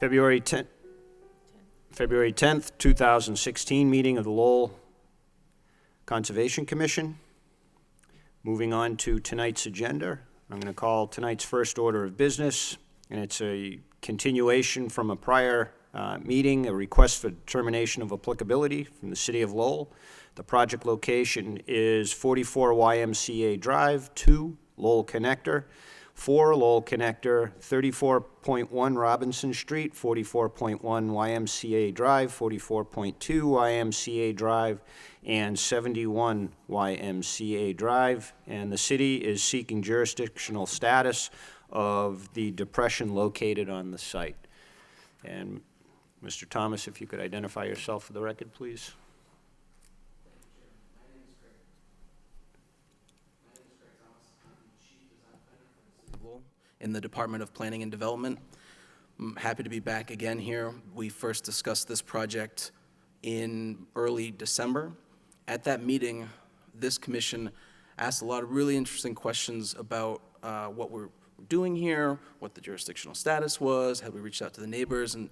February 10th, 2016 meeting of the Lowell Conservation Commission. Moving on to tonight's agenda, I'm going to call tonight's first order of business, and it's a continuation from a prior meeting, a request for determination of applicability from the City of Lowell. The project location is 44 YMCA Drive, 2 Lowell Connector, 4 Lowell Connector, 34.1 Robinson Street, 44.1 YMCA Drive, 44.2 YMCA Drive, and 71 YMCA Drive. And the city is seeking jurisdictional status of the depression located on the site. And Mr. Thomas, if you could identify yourself for the record, please. In the Department of Planning and Development. I'm happy to be back again here. We first discussed this project in early December. At that meeting, this commission asked a lot of really interesting questions about what we're doing here, what the jurisdictional status was, had we reached out to the neighbors, and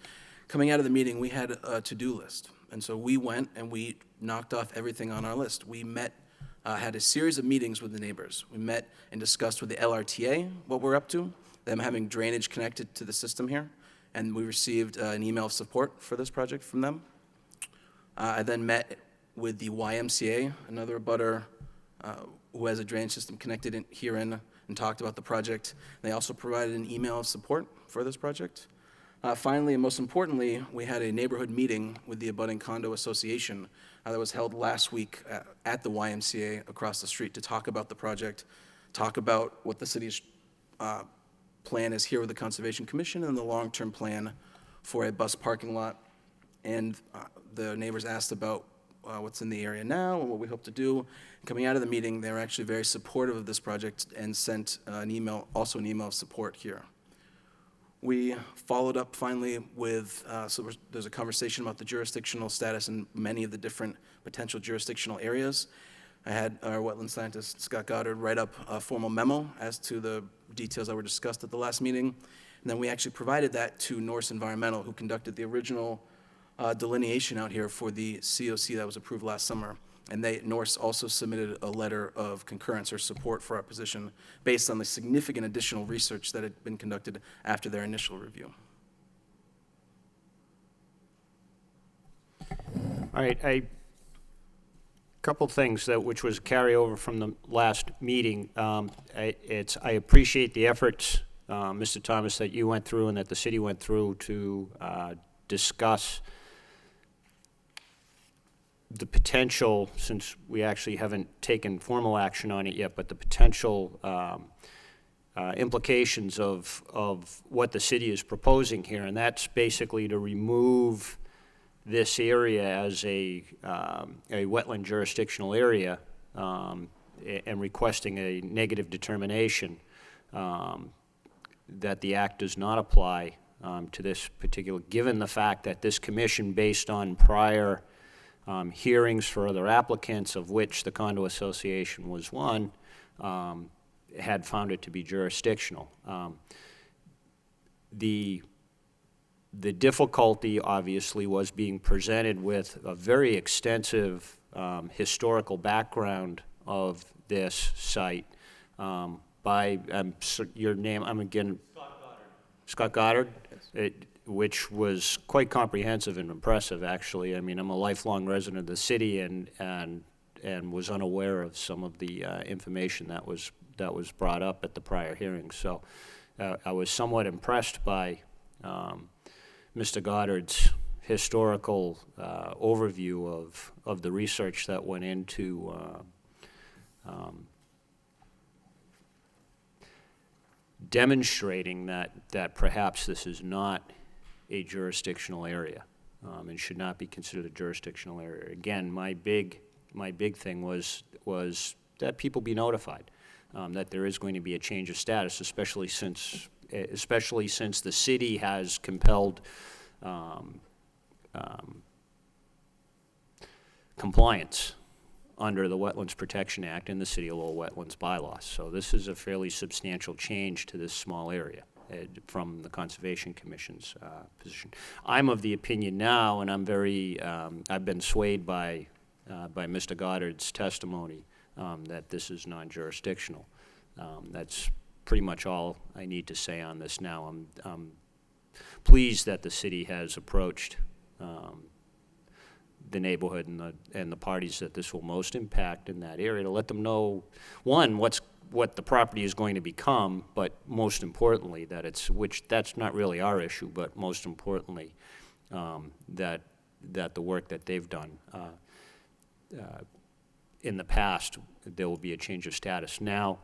coming out of the meeting, we had a to-do list. And so we went and we knocked off everything on our list. We met, had a series of meetings with the neighbors. We met and discussed with the LRTA what we're up to, them having drainage connected to the system here, and we received an email of support for this project from them. I then met with the YMCA, another abutter who has a drainage system connected herein, and talked about the project. They also provided an email of support for this project. Finally, and most importantly, we had a neighborhood meeting with the Abutting Condo Association that was held last week at the YMCA across the street to talk about the project, talk about what the city's plan is here with the Conservation Commission and the long-term plan for a bus parking lot. And the neighbors asked about what's in the area now and what we hope to do. Coming out of the meeting, they were actually very supportive of this project and sent an email, also an email of support here. We followed up finally with, so there's a conversation about the jurisdictional status in many of the different potential jurisdictional areas. I had our wetland scientist, Scott Goddard, write up a formal memo as to the details that were discussed at the last meeting. And then we actually provided that to Norse Environmental, who conducted the original delineation out here for the COC that was approved last summer. And Norse also submitted a letter of concurrence or support for our position based on the significant additional research that had been conducted after their initial review. All right, a couple things which was a carryover from the last meeting. I appreciate the efforts, Mr. Thomas, that you went through and that the city went through to discuss the potential, since we actually haven't taken formal action on it yet, but the potential implications of what the city is proposing here, and that's basically to remove this area as a wetland jurisdictional area and requesting a negative determination that the act does not apply to this particular, given the fact that this commission, based on prior hearings for other applicants, of which the Condo Association was one, had found it to be jurisdictional. The difficulty, obviously, was being presented with a very extensive historical background of this site by, your name, I'm again... Scott Goddard? Yes. Which was quite comprehensive and impressive, actually. I mean, I'm a lifelong resident of the city and was unaware of some of the information that was brought up at the prior hearings. So I was somewhat impressed by Mr. Goddard's historical overview of the research that went into demonstrating that perhaps this is not a jurisdictional area and should not be considered a jurisdictional area. Again, my big thing was that people be notified that there is going to be a change of status, especially since the city has compelled compliance under the Wetlands Protection Act and the City of Lowell Wetlands bylaws. So this is a fairly substantial change to this small area. from the Conservation Commission's position. I'm of the opinion now, and I'm very, I've been swayed by Mr. Goddard's testimony that this is non-jurisdictional. That's pretty much all I need to say on this now. I'm pleased that the city has approached the neighborhood and the parties that this will most impact in that area to let them know, one, what the property is going to become, but most importantly, that's not really our issue, but most importantly, that the work that they've done in the past, there will be a change of status. Now,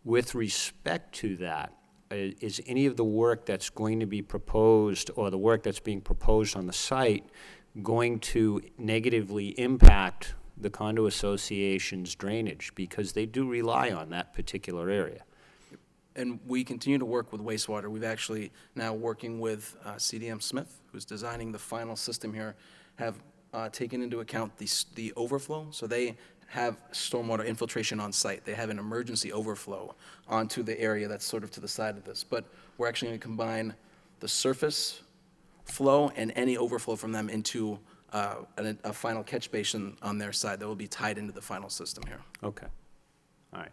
with respect to that, is any of the work that's going to be proposed or the work that's being proposed on the site going to negatively impact the condo association's drainage? Because they do rely on that particular area. And we continue to work with wastewater. We've actually now working with CDM Smith, who's designing the final system here, have taken into account the overflow. So they have stormwater infiltration on site. They have an emergency overflow onto the area that's sort of to the side of this. But we're actually going to combine the surface flow and any overflow from them into a final catch basin on their side that will be tied into the final system here. Okay. All right.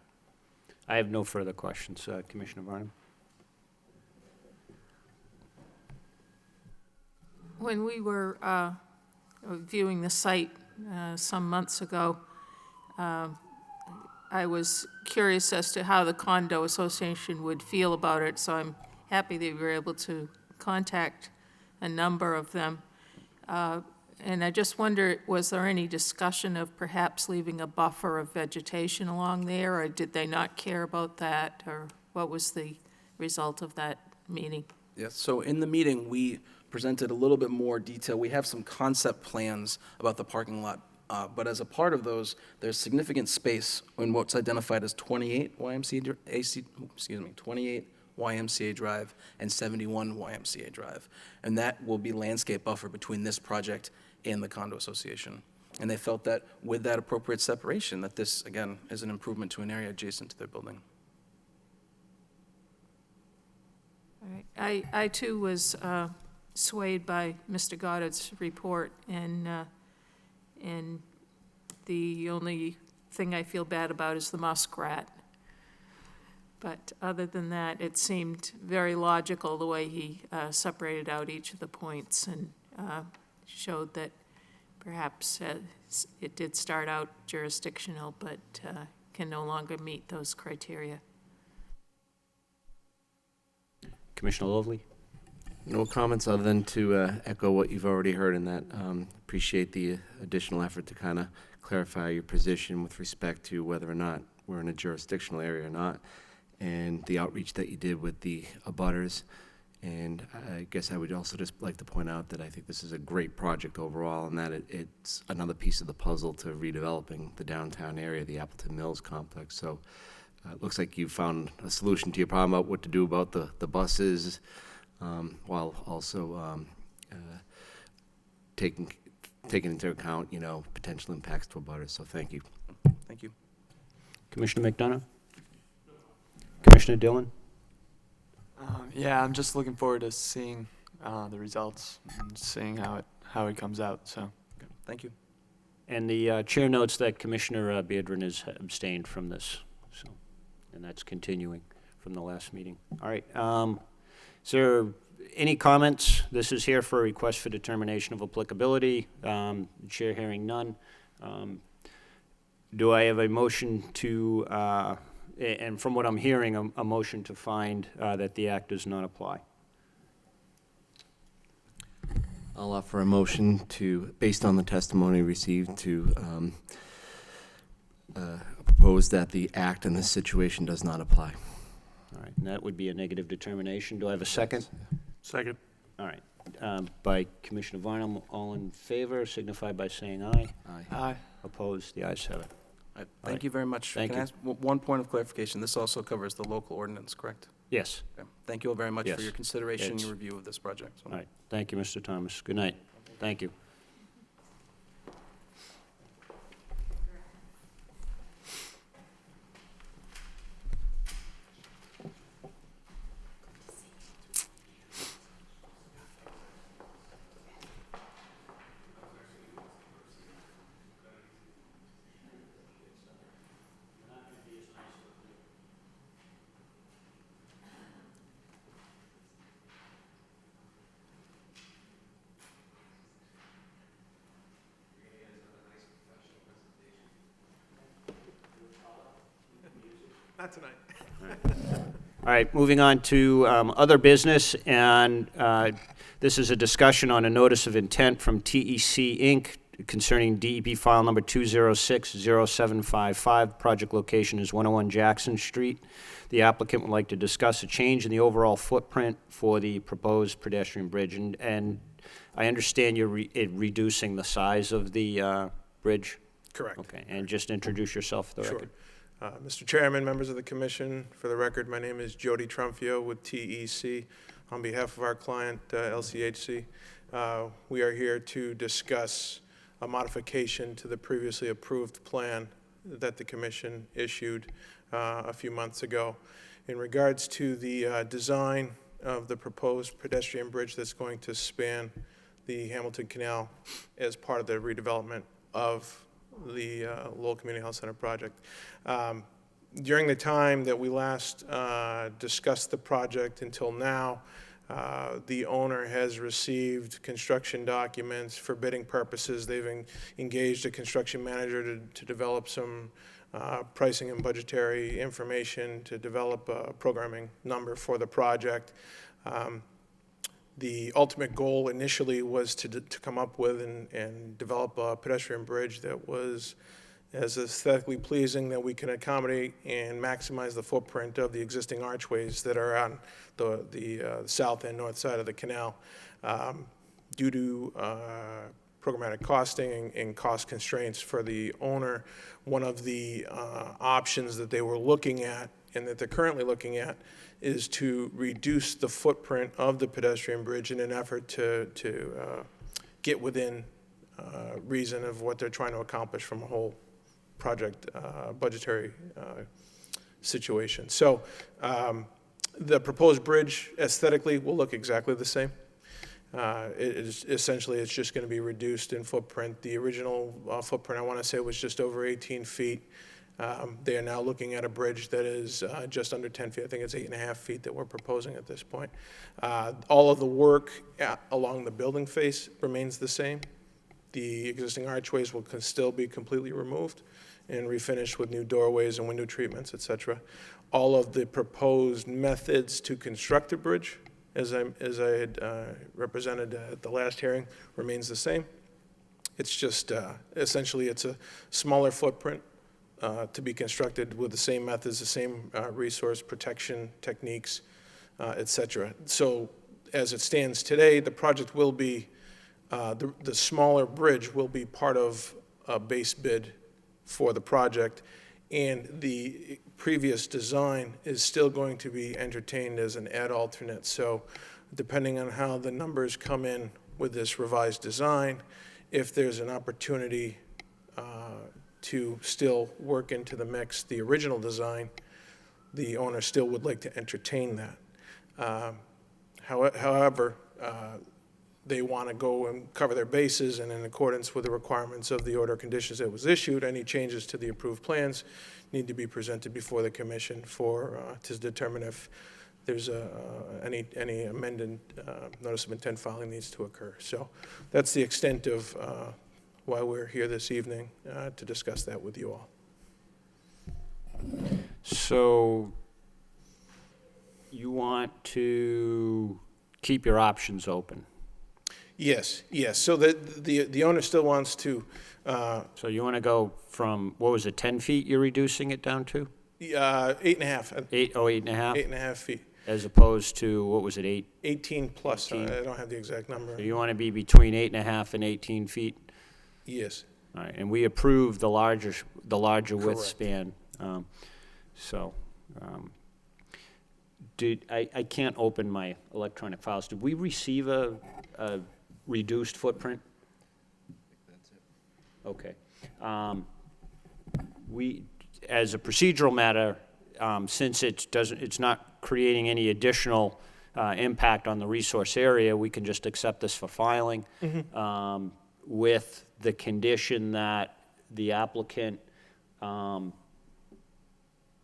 I have no further questions. Commissioner Varnum? When we were viewing the site some months ago, I was curious as to how the condo association would feel about it, so I'm happy that we were able to contact a number of them. And I just wonder, was there any discussion of perhaps leaving a buffer of vegetation along there, or did they not care about that, or what was the result of that meeting? Yes, so in the meeting, we presented a little bit more detail. We have some concept plans about the parking lot, but as a part of those, there's significant space in what's identified as 28 YMCA Drive and 71 YMCA Drive. And that will be landscape buffer between this project and the condo association. And they felt that with that appropriate separation, that this, again, is an improvement to an area adjacent to their building. All right. I too was swayed by Mr. Goddard's report, and the only thing I feel bad about is the muskrat. But other than that, it seemed very logical the way he separated out each of the points and showed that perhaps it did start out jurisdictional, but can no longer meet those criteria. Commissioner Lovely? No comments other than to echo what you've already heard in that. Appreciate the additional effort to kind of clarify your position with respect to whether or not we're in a jurisdictional area or not, and the outreach that you did with the abutters. And I guess I would also just like to point out that I think this is a great project overall, and that it's another piece of the puzzle to redeveloping the downtown area, the Appleton Mills complex. So it looks like you found a solution to your problem about what to do about the buses, while also taking into account, potential impacts to abutters. So thank you. Thank you. Commissioner McDonough? Commissioner Dillon? Yeah, I'm just looking forward to seeing the results and seeing how it comes out. So, Okay. Thank you. And the chair notes that Commissioner Beardron has abstained from this, so, and that's continuing from the last meeting. All right. Is there any comments? This is here for a request for determination of applicability. Chair hearing none. Do I have a motion to, and from what I'm hearing, a motion to find that the act does not apply? I'll offer a motion to, based on the testimony received, to propose that the act in this situation does not apply. All right, and that would be a negative determination. Do I have a second? second. All right. By Commissioner Varnum, all in favor, signify by saying aye. Aye. Aye. Opposed? The ayes have it. Thank you very much. Thank Can I you. ask one point of clarification? This also covers the local ordinance, correct? Yes. Okay. Thank you all very much Yes. for your consideration and It's- your review of this project. So- All right. Thank you, Mr. Thomas. Good night. Thank you. Not tonight. All right, moving on to other business, and this is a discussion on a notice of intent from TEC Inc. concerning DEP file number 2060755. Project location is 101 Jackson Street. The applicant would like to discuss a change in the overall footprint for the proposed pedestrian bridge, and I understand you're reducing the size of the bridge? Correct. Okay, and just introduce yourself for the Sure. record. Mr. Chairman, members of the commission, for the record, my name is Jody Trumfio with TEC. On behalf of our client, LCHC, we are here to discuss a modification to the previously approved plan that the commission issued a few months ago. In regards to the design of the proposed pedestrian bridge that's going to span the Hamilton Canal as part of the redevelopment of the Lowell Community Health Center project. During the time that we last discussed the project until now, the owner has received construction documents for bidding purposes. They've engaged a construction manager to develop some pricing and budgetary information to develop a programming number for the project. The ultimate goal initially was to come up with and develop a pedestrian bridge that was as aesthetically pleasing that we can accommodate and maximize the footprint of the existing archways that are on the south and north side of the canal. Due to programmatic costing and cost constraints for the owner, one of the options that they were looking at and that they're currently looking at is to reduce the footprint of the pedestrian bridge in an effort to get within reason of what they're trying to accomplish from a whole project budgetary situation. So the proposed bridge aesthetically will look exactly the same. Essentially, it's just going to be reduced in footprint. The original footprint, I want to say, was just over 18 feet. They are now looking at a bridge that is just under 10 feet. I think it's 8.5 feet that we're proposing at this point. All of the work along the building face remains the same. The existing archways will still be completely removed and refinished with new doorways and window treatments, et cetera. All of the proposed methods to construct the bridge, as I had represented at the last hearing, remains the same. It's just essentially it's a smaller footprint to be constructed with the same methods, the same resource protection techniques, et cetera. So as it stands today, the project will be, the smaller bridge will be part of a base bid for the project, and the previous design is still going to be entertained as an add alternate. So depending on how the numbers come in with this revised design, if there's an opportunity to still work into the mix the original design, the owner still would like to entertain that. However, they want to go and cover their bases, and in accordance with the requirements of the order of conditions that was issued, any changes to the approved plans need to be presented before the commission to determine if there's any amended notice of intent filing needs to occur. So that's the extent of why we're here this evening to discuss that with you all. So you want to keep your options open? Yes, yes. So the owner still wants to. So you want to go from, what was it, 10 feet you're reducing it down to? 8.5. 8.5? 8.5 feet. As opposed to, what was it, 8? 18 plus. 18. I don't have the exact number. So you want to be between 8.5 and 18 feet? Yes. All right, and we approved the larger width Correct. span. I can't open my electronic files. Did we receive a reduced footprint? Okay. As a procedural matter, since it's not creating any additional impact on the resource area, we can just accept this for filing. Mm-hmm. With the condition that the applicant,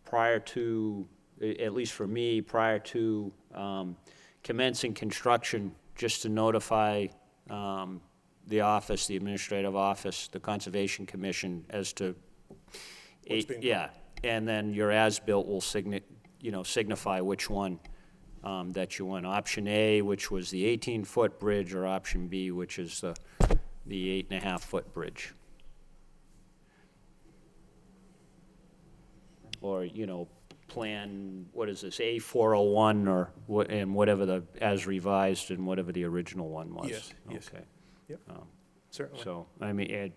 prior to, at least for me, prior to commencing construction, just to notify the office, the administrative office, the Conservation Commission as to, What's being yeah, and then your as-built will signify which one that you want. Option A, which was the 18-foot bridge, or option B, which is the 8.5-foot bridge. Or, plan, what is this, A401, or and whatever as revised, and whatever the original one was. Yes, yes. Okay. Yep, certainly. So, I mean,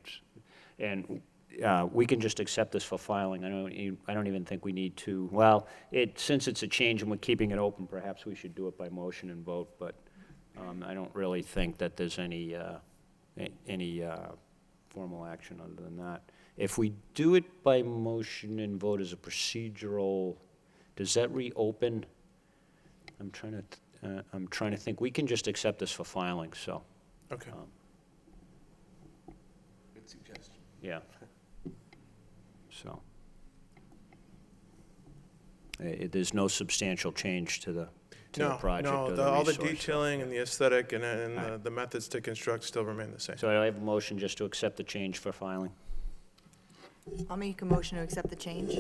we can just accept this for filing. I don't even think we need to, well, since it's a change and we're keeping it open, perhaps we should do it by motion and vote, but I don't really think that there's any formal action other than that. If we do it by motion and vote as a procedural, does that reopen? I'm trying to think. We can just accept this for filing, so, Okay. Good suggestion. yeah. So, there's no substantial change to the project or the all the resource. detailing and the aesthetic and the methods to construct still remain the same. So I have a motion just to accept the change for filing. I'll make a motion to accept the change.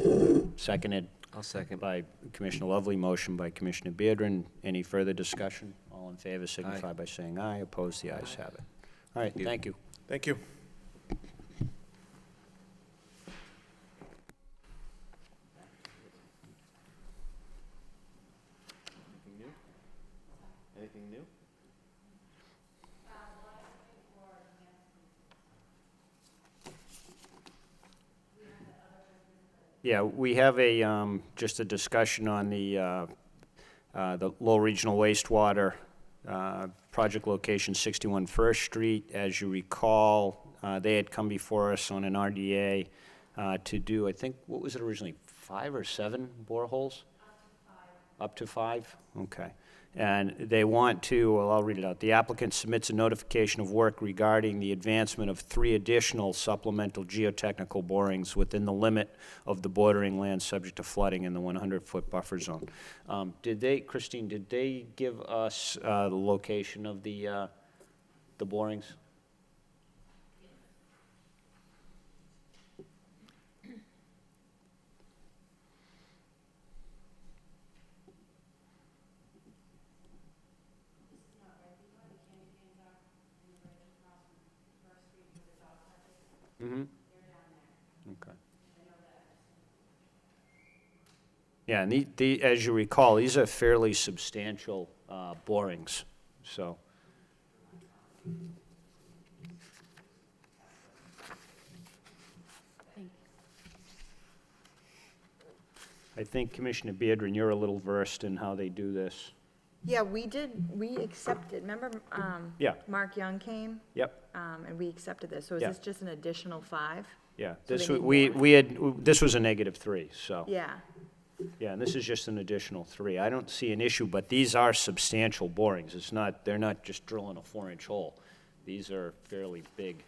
Seconded I'll second. by Commissioner Lovely, motion by Commissioner Beardron. Any further discussion? All in favor signify by saying aye. Opposed, the ayes have it. All right, thank you. Thank you. Anything new? Anything new? Yeah, we have just a discussion on the Lowell Regional Wastewater project location, 61 First Street. As you recall, they had come before us on an RDA to do, I think, what was it originally, 5 or 7 boreholes? Up to 5? Okay. And they want to, well, I'll read it out. The applicant submits a notification of work regarding the advancement of 3 additional supplemental geotechnical borings within the limit of the bordering land subject to flooding in the 100-foot buffer zone. Christine, did they give us the location of the borings? Mm-hmm. Okay. Yeah, and as you recall, these are fairly substantial borings, so. I think, Commissioner Beardron, you're a little versed in how they do this. Yeah, we accepted, remember, Yeah. Mark Young came, Yep, and we accepted this, so is Yeah. this just an additional 5? yeah. So This, they need this was a -3, so. Yeah, Yeah, and this is just an additional 3. I don't see an issue, but these are substantial borings. They're not just drilling a 4-inch hole. These are fairly big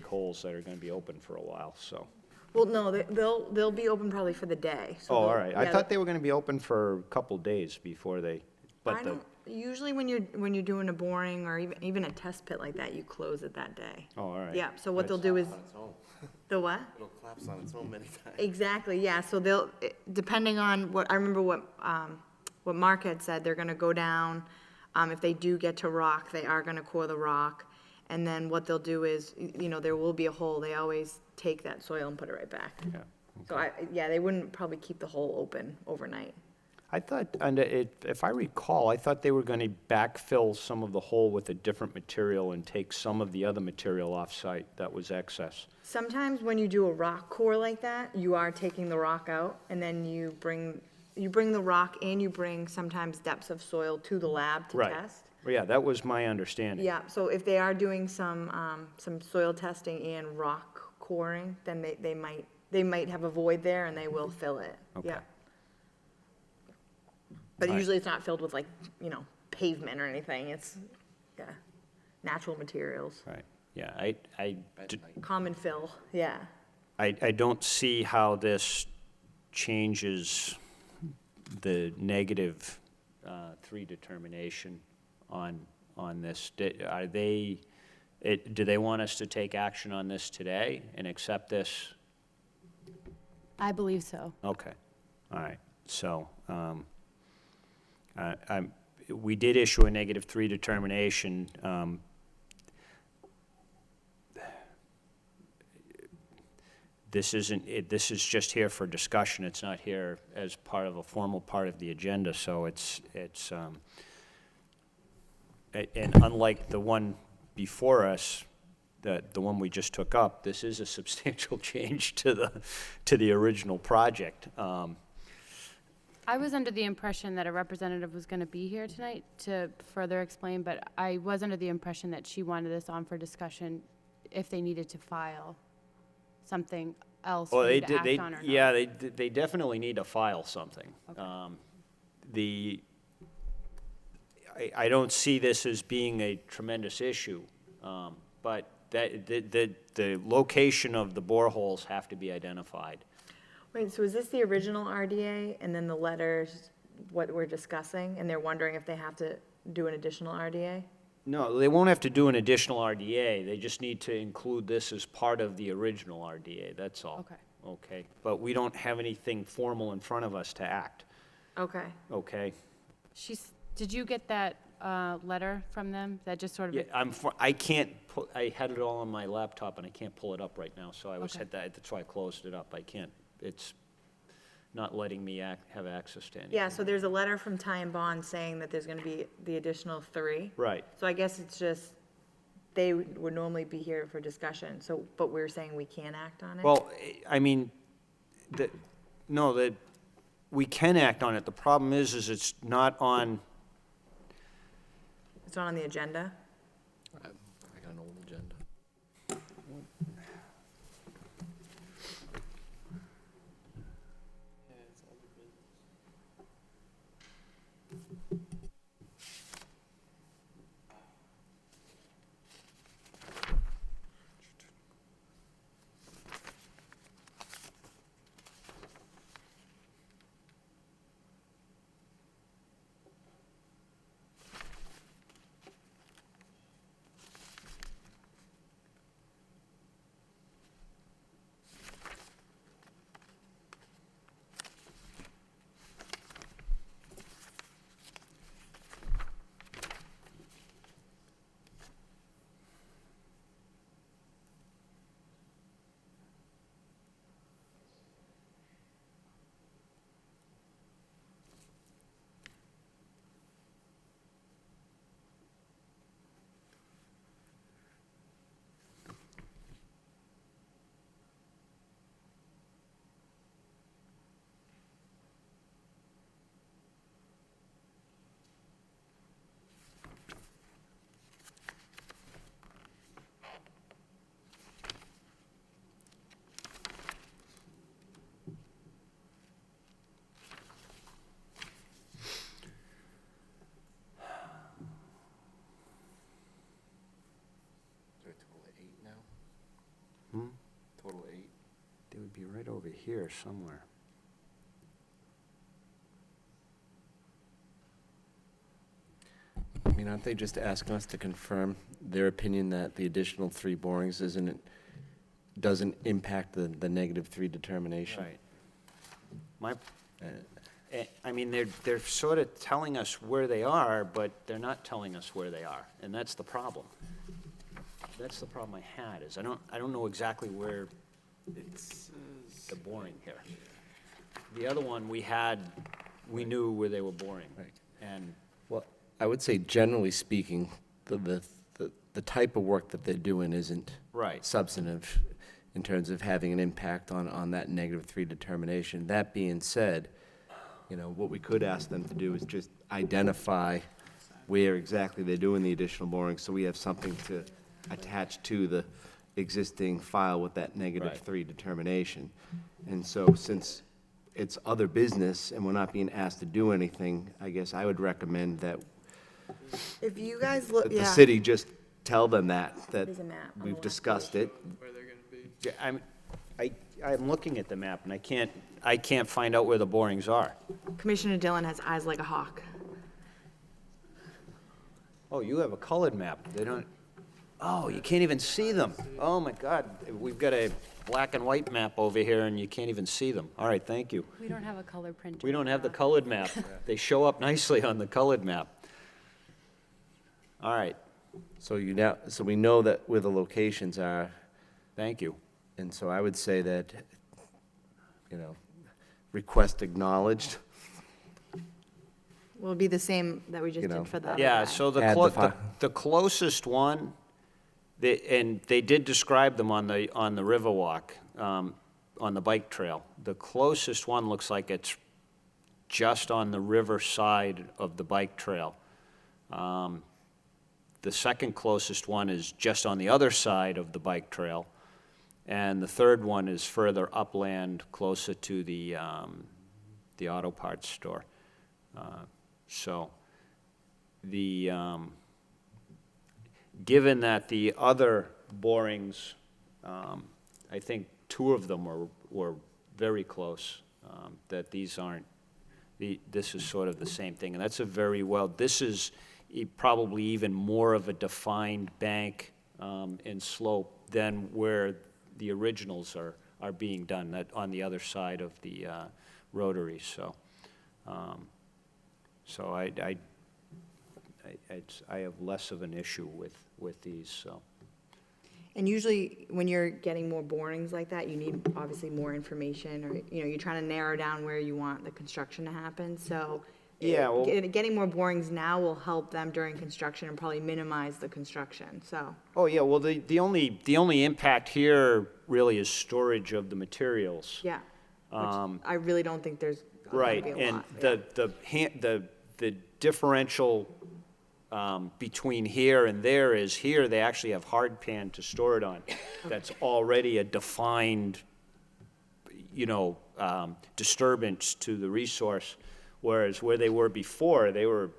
holes that are gonna be open for a while, so. well, no, they'll be open probably for the day. So Oh, all they'll- right. I yeah, thought they were gonna be open for a couple days before they, I don't, usually when you're doing a boring or even a test pit like that, you close it that day. oh, all right. Yeah, so what they'll do is, the what? It'll collapse on its own many times. Exactly, yeah, so depending on I remember what Mark had said, they're gonna go down, if they do get to rock, they are gonna core the rock, and then what they'll do is, there will be a hole, they always take that soil and put it right back. Yeah. So they wouldn't probably keep the hole open overnight. I thought, if I recall, I thought they were gonna backfill some of the hole with a different material and take some of the other material off-site that was excess. Sometimes when you do a rock core like that, you are taking the rock out, and then you bring the rock and you bring sometimes depths of soil to the lab to Right. test. Well, yeah, that was my understanding. Yeah, so if they are doing some soil testing and rock coring, then they might have a void there and they will fill it. Okay. Yeah. But All right. usually it's not filled with pavement or anything, it's, natural materials. Right, yeah, Common fill, yeah. I don't see how this changes the -3 determination on this. Do they want us to take action on this today and accept this I believe so. Okay, all right. So, we did issue a -3 determination. This is just here for discussion. It's not here as part of a formal part of the agenda, so and unlike the one before us, the one we just took up, this is a substantial change to the original project. I was under the impression that a representative was going to be here tonight to further explain, but I was under the impression that she wanted this on for discussion if they needed to file something else Well, for they you to did, act on or not. yeah, they definitely need to file something. I don't see this as being a tremendous issue, but the location of the boreholes have to be identified. Wait, so is this the original RDA and then the letters, what we're discussing, and they're wondering if they have to do an additional RDA? No, they won't have to do an additional RDA, they just need to include this as part of the original RDA, that's all. Okay. Okay, but we don't have anything formal in front of us to act, Okay. okay? Did you get that letter from them? That just sort of. Yeah, I can't, I had it all on my laptop and I can't pull it up right now, so Okay. that's why I closed it up, I can't, it's not letting me have access to anything. Yeah, so there's a letter from Ty and Bond saying that there's gonna be the additional 3. Right. So I guess it's just, they would normally be here for discussion, so, but we're saying we can't act on it? Well, I mean, no, that, we can act on it. The problem is it's not on, It's not on the agenda? I got an old agenda. Total 8. they would be right over here somewhere. I mean, aren't they just asking us to confirm their opinion that the additional 3 borings doesn't impact the -3 determination? Right. I mean, they're sort of telling us where they are, but they're not telling us where they are, and that's the problem. That's the problem I had, is I don't know exactly where the boring here. The other one, we knew where they were boring. Right. And, Well, I would say generally speaking, the type of work that they're doing isn't Right. substantive in terms of having an impact on that -3 determination. That being said, what we could ask them to do is just identify where exactly they're doing the additional boring, so we have something to attach to the existing file with that -3 determination. And so, since it's other business and we're not being asked to do anything, I guess I would recommend that If you guys look, that the yeah. city just tell them that There's a map on the we've left discussed it. Where they're gonna be. yeah, I'm looking at the map, and I can't find out where the borings are. Commissioner Dillon has eyes like a hawk. Oh, you have a colored map. They don't, Oh, you can't even see them. Oh, my God. We've got a black and white map over here, and you can't even see them. All right, thank you. We don't have a color printer. We don't have the colored map. They show up nicely on the colored map. All right, So so we know that where the locations are, thank you. and so I would say that, request acknowledged. Will it be the same that we just You know, did for the other Yeah, guy? so Add the fi- the closest one, and they did describe them on the Riverwalk, on the bike trail. The closest one looks like it's just on the river side of the bike trail. The second closest one is just on the other side of the bike trail. And the third one is further upland, closer to the auto parts store. So, given that the other borings, I think two of them were very close, that these aren't, this is sort of the same thing. And that's this is probably even more of a defined bank and slope than where the originals are being done, that on the other side of the rotary. So, so I have less of an issue with these, so. And usually, when you're getting more borings like that, you need obviously more information, or, you're trying to narrow down where you want the construction to happen, so. Yeah, well- Getting more borings now will help them during construction and probably minimize the construction, so. Oh, yeah, well, the only impact here really is storage of the materials. Yeah, which I really don't think there's gonna Right, be a and lot. the differential between here and there is, here they actually have hard pan to store it on. That's already a defined, disturbance to the resource, whereas where they were before, they were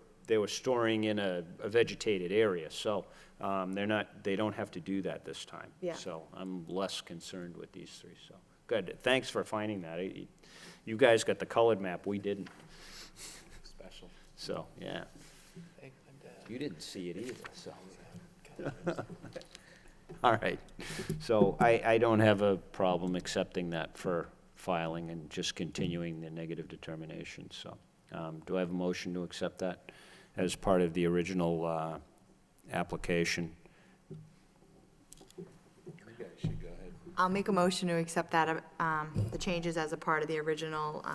storing in a vegetated area. So they don't have to do that this time. Yeah. So I'm less concerned with these three, so, good. Thanks for finding that. You guys got the colored map, we didn't. Special. So, yeah. You didn't see it either, so. All right. So I don't have a problem accepting that for filing and just continuing the negative determination, so. Do I have a motion to accept that as part of the original application? Maybe I should go ahead. I'll make a motion to accept that, the changes as a part of the original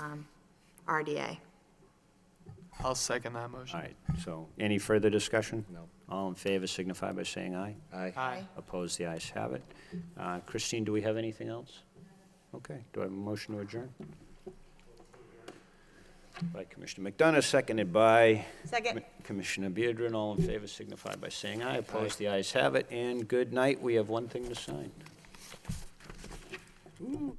RDA. I'll second that motion. All right, so any further discussion? No. All in favor signify by saying aye. Aye. Aye. Opposed, the ayes have it. Christine, do we have anything else? Okay, do I have a motion to adjourn? By Commissioner McDonough, seconded by Second. Commissioner Beardron. All in favor signify by saying aye. Opposed, the ayes have it. And good night, we have one thing to sign. Ooh.